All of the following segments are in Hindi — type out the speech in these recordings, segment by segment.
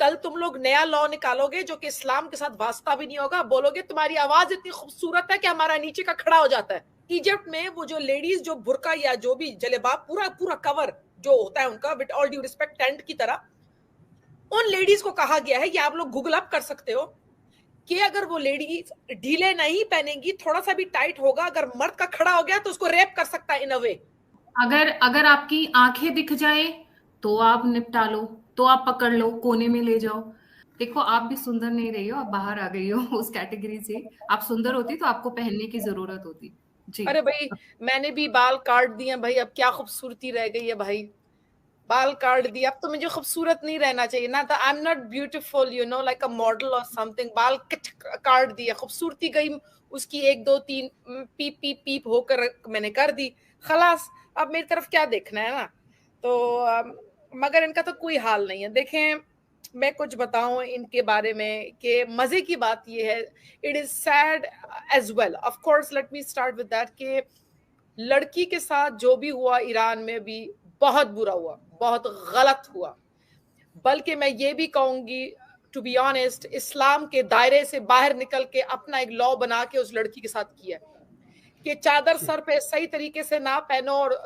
कल तुम लोग नया लॉ निकालोगे जो कि इस्लाम के साथ वास्ता भी नहीं होगा, बोलोगे तुम्हारी आवाज इतनी खूबसूरत है कि हमारा नीचे का खड़ा हो जाता है। इजिप्ट में वो जो लेडीज जो बुरका या जो भी जलेबाब पूरा पूरा कवर जो होता है उनका, with all due respect tent की तरह, उन लेडीज को कहा गया है, ये आप लोग गूगल अप कर सकते हो, कि अगर वो लेडीज ढीले नहीं पहनेंगी, थोड़ा सा भी टाइट होगा, अगर मर्द का खड़ा हो गया तो उसको रेप कर सकता है इन अ वे। अगर अगर आपकी आंखें दिख जाए तो आप निपटा लो, तो आप पकड़ लो, कोने में ले जाओ। देखो, आप भी सुंदर नहीं रही हो, आप बाहर आ गई हो उस कैटेगरी से। आप सुंदर होती तो आपको पहनने की जरूरत होती। जी। अरे भाई, मैंने भी बाल काट दिए भाई, अब क्या खूबसूरती रह गई है भाई, बाल काट दिया, अब तो मुझे खूबसूरत नहीं रहना चाहिए ना, तो आई am not beautiful you know like a model और समथिंग, बाल काट दिया, खूबसूरती गई उसकी, एक दो तीन पीप पीप पीप होकर मैंने कर दी, खलास, अब मेरी तरफ क्या देखना है ना। तो मगर इनका तो कोई हाल नहीं है। देखें, मैं कुछ बताऊं इनके बारे में कि मजे की बात ये है, it is sad as well, of course let me start with that, कि लड़की के साथ जो भी हुआ ईरान में भी बहुत बुरा हुआ, बहुत गलत हुआ, बल्कि मैं ये भी कहूंगी टू बी ऑनेस्ट, इस्लाम के दायरे से बाहर निकल के अपना एक लॉ बना के उस लड़की के साथ किया कि चादर सर पे सही तरीके से ना पहनो और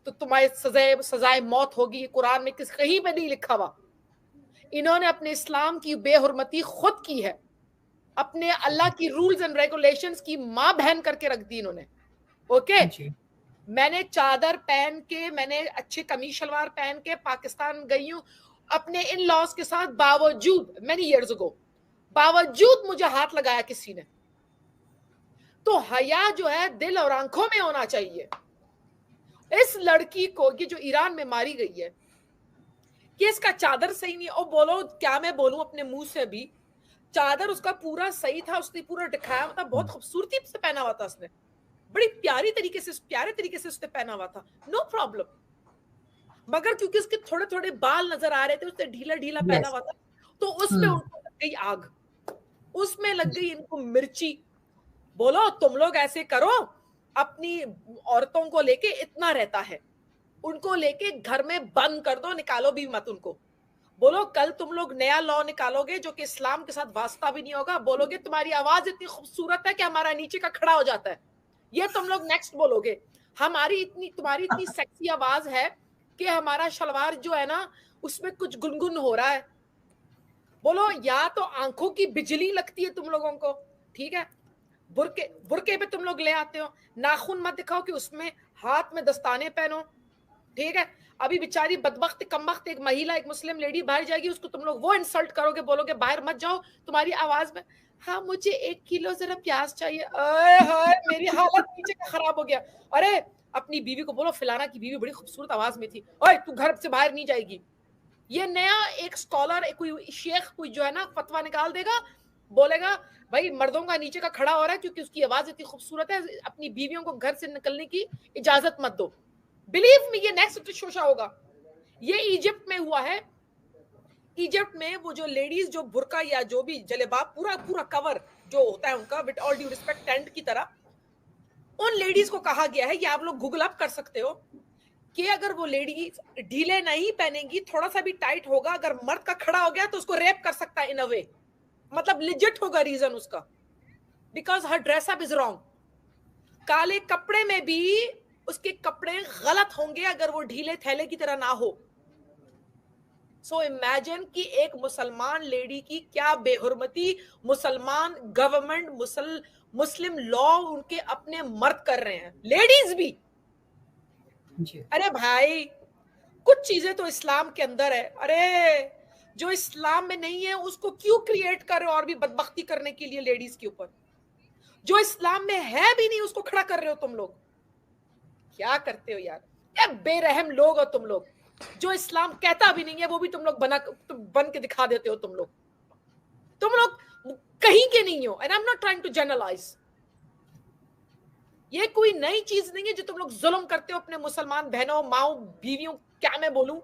तो तुम्हारी सजाए मौत होगी, कुरान में किस कहीं पे नहीं लिखा हुआ। इन्होंने अपने इस्लाम की बेहुरमती खुद की है, अपने अल्लाह की रूल्स एंड रेगुलेशंस की मां बहन करके रख दी इन्होंने। ओके, जी। मैंने चादर पहन के, मैंने अच्छे कमीज शलवार पहन के पाकिस्तान गई हूं अपने इन लॉज के साथ, बावजूद मैनी ईयर्स अगो, बावजूद मुझे हाथ लगाया किसी ने। तो हया जो है दिल और आंखों में होना चाहिए। इस लड़की को, ये जो ईरान में मारी गई है, कि इसका चादर सही नहीं, और बोलो क्या मैं बोलूं अपने मुंह से भी, चादर उसका पूरा सही था, उसने पूरा दिखाया था, बहुत खूबसूरती से पहना हुआ था उसने, बड़ी प्यारे तरीके से उसने पहना हुआ था, नो प्रॉब्लम। मगर क्योंकि उसके थोड़े थोड़े बाल नजर आ रहे थे, उसने ढीला ढीला पहना यस। हुआ था, तो उसमें उनको लग गई आग, उसमें लग गई इनको मिर्ची। बोलो तुम लोग ऐसे करो, अपनी औरतों को लेके इतना रहता है, उनको लेके घर में बंद कर दो, निकालो भी मत उनको। बोलो कल तुम लोग नया लॉ निकालोगे जो कि इस्लाम के साथ वास्ता भी नहीं होगा, बोलोगे तुम्हारी आवाज इतनी खूबसूरत है कि हमारा नीचे का खड़ा हो जाता है, ये तुम लोग नेक्स्ट बोलोगे। तुम्हारी इतनी सेक्सी आवाज है कि हमारा शलवार जो है ना उसमें कुछ गुनगुन हो रहा है। बोलो या तो आंखों की बिजली लगती है तुम लोगों को, ठीक है, बुरके बुरके पे तुम लोग ले आते हो, नाखून मत दिखाओ कि उसमें हाथ में दस्ताने पहनो, ठीक है। अभी बेचारी बदबख्त कमबख्त एक महिला, एक मुस्लिम लेडी बाहर जाएगी, उसको तुम लोग वो इंसल्ट करोगे, बोलोगे बाहर मत जाओ, तुम्हारी आवाज में, हाँ मुझे 1 किलो जरा प्याज चाहिए, अरे हाय मेरी हालत नीचे का खराब हो गया। अरे अपनी बीवी को बोलो, फिलाना की बीवी बड़ी खूबसूरत आवाज में थी, ओए तू घर से बाहर नहीं जाएगी। ये नया एक स्कॉलर, कोई शेख कोई जो है ना फतवा निकाल देगा, बोलेगा भाई मर्दों का नीचे का खड़ा हो रहा है क्योंकि उसकी आवाज इतनी खूबसूरत है, अपनी बीवियों को घर से निकलने की इजाजत मत दो। बिलीव मी, ये नेक्स्ट शोशा होगा। ये इजिप्ट में हुआ है। इजिप्ट में वो जो लेडीज जो बुरका या जो भी जलेबाब पूरा पूरा कवर जो होता है उनका, with all due respect tent की तरह, उन लेडीज को कहा गया है, ये आप लोग गूगल अप कर सकते हो, कि अगर वो लेडीज ढीले नहीं पहनेंगी, थोड़ा सा भी टाइट होगा, अगर मर्द का खड़ा हो गया तो उसको रेप कर सकता है इन अ वे, मतलब लिजिट होगा रीजन उसका, because her dress up is wrong. काले कपड़े में भी उसके कपड़े गलत होंगे अगर वो ढीले थैले की तरह ना हो। सो इमेजिन कि एक मुसलमान लेडी की क्या बेहुरमती मुसलमान गवर्नमेंट, मुस्लिम लॉ उनके अपने मर्द कर रहे हैं, लेडीज भी। जी। अरे भाई, कुछ चीजें तो इस्लाम के अंदर है, अरे जो इस्लाम में नहीं है उसको क्यों क्रिएट कर रहे हो और भी बदबख्ती करने के लिए लेडीज के ऊपर, जो इस्लाम में है भी नहीं उसको खड़ा कर रहे हो तुम लोग। क्या करते हो यार, क्या बेरहम लोग हो तुम लोग, जो इस्लाम कहता भी नहीं है वो भी तुम लोग बन के दिखा देते हो। तुम लोग कहीं के नहीं हो, and I am not trying to generalise. ये कोई नई चीज नहीं है जो तुम लोग जुल्म करते हो अपने मुसलमान बहनों, माओ, बीवियों, क्या मैं बोलूं,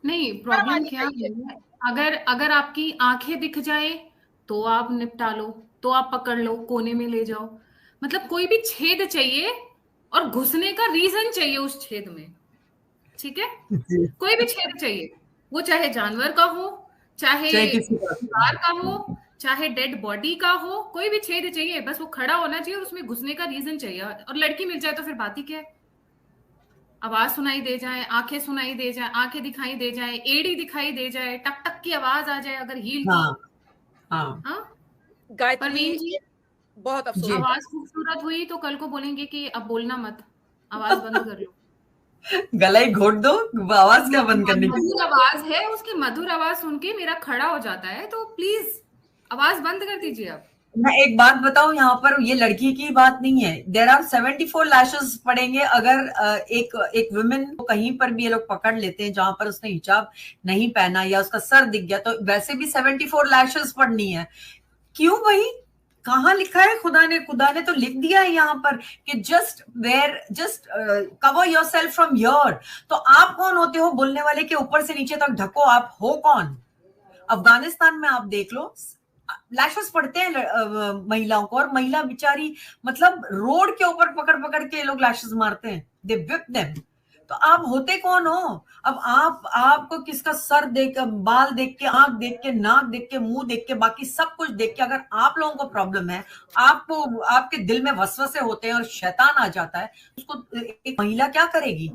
नहीं, शर्म प्रॉब्लम आनी क्या चाहिए। है, अगर अगर आपकी आंखें दिख जाए तो आप निपटा लो, तो आप पकड़ लो, कोने में ले जाओ। मतलब कोई भी छेद चाहिए और घुसने का रीजन चाहिए उस छेद में। ठीक है। जी। कोई भी छेद चाहिए, वो चाहे जानवर का हो, चाहे किसी दीवार का हो, चाहे डेड बॉडी का हो, कोई भी छेद चाहिए, बस वो खड़ा होना चाहिए और उसमें घुसने का रीजन चाहिए। और लड़की मिल जाए तो फिर बात ही क्या है। आवाज सुनाई दे जाए, आंखें सुनाई दे जाए, आंखें दिखाई दे जाए, एड़ी दिखाई दे जाए, टक टक की आवाज आ जाए अगर हील की। हाँ हाँ हाँ गायत्री, परवीन जी, बहुत अफसोस जी। आवाज खूबसूरत हुई तो कल को बोलेंगे कि अब बोलना मत, आवाज बंद कर लो। गला ही घोट दो, आवाज क्या बंद करने की। मधुर आवाज है, उसकी मधुर आवाज सुन के मेरा खड़ा हो जाता है, तो प्लीज आवाज बंद कर दीजिए आप। मैं एक बात बताऊं, यहाँ पर ये लड़की की बात नहीं है। देयर आर 74 लैशेस पड़ेंगे अगर एक वुमेन को कहीं पर भी ये लोग पकड़ लेते हैं जहां पर उसने हिजाब नहीं पहना या उसका सर दिख गया, तो वैसे भी 74 लैशेस पड़नी है। क्यों भाई, कहाँ लिखा है? खुदा ने तो लिख दिया है यहाँ पर कि just cover yourself from here. तो आप कौन होते हो बोलने वाले के ऊपर से नीचे तक ढको? आप हो कौन? अफगानिस्तान में आप देख लो, लैशेस पड़ते हैं महिलाओं को, और महिला बेचारी मतलब रोड के ऊपर पकड़ पकड़ के लोग लैशेस मारते हैं, दे व्हिप देम। तो आप होते कौन हो? अब आपको किसका सर देख, बाल देख के, आंख देख के, नाक देख के, मुंह देख के, बाकी सब कुछ देख के अगर आप लोगों को प्रॉब्लम है, आपको आपके दिल में वसवसे होते हैं और शैतान आ जाता है, उसको एक महिला क्या करेगी?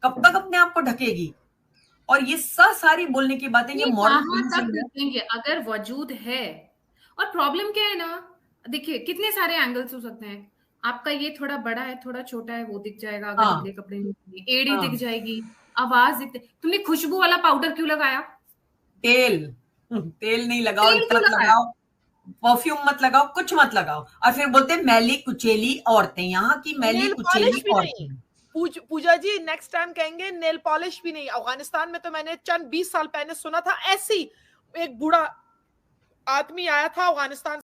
कब तक अपने आप को ढकेगी? और ये सारी बोलने की बातें, ये मॉरल तक देखेंगे अगर वजूद है। और प्रॉब्लम क्या है ना, देखिए कितने सारे एंगल्स हो सकते हैं। आपका ये थोड़ा बड़ा है, थोड़ा छोटा है, वो दिख जाएगा अगर ढीले कपड़े में, एड़ी दिख जाएगी, आवाज दिख। तुमने खुशबू वाला पाउडर क्यों लगाया? तेल नहीं लगाओ, मत लगाओ, परफ्यूम मत लगाओ, कुछ मत लगाओ, और फिर बोलते हैं मैली कुचेली औरतें, यहाँ की मैली कुचेली औरतें। पूजा जी नेक्स्ट टाइम कहेंगे नेल पॉलिश भी नहीं। अफगानिस्तान में तो मैंने चंद 20 साल पहले सुना था, ऐसी एक बूढ़ा आदमी आया था अफगानिस्तान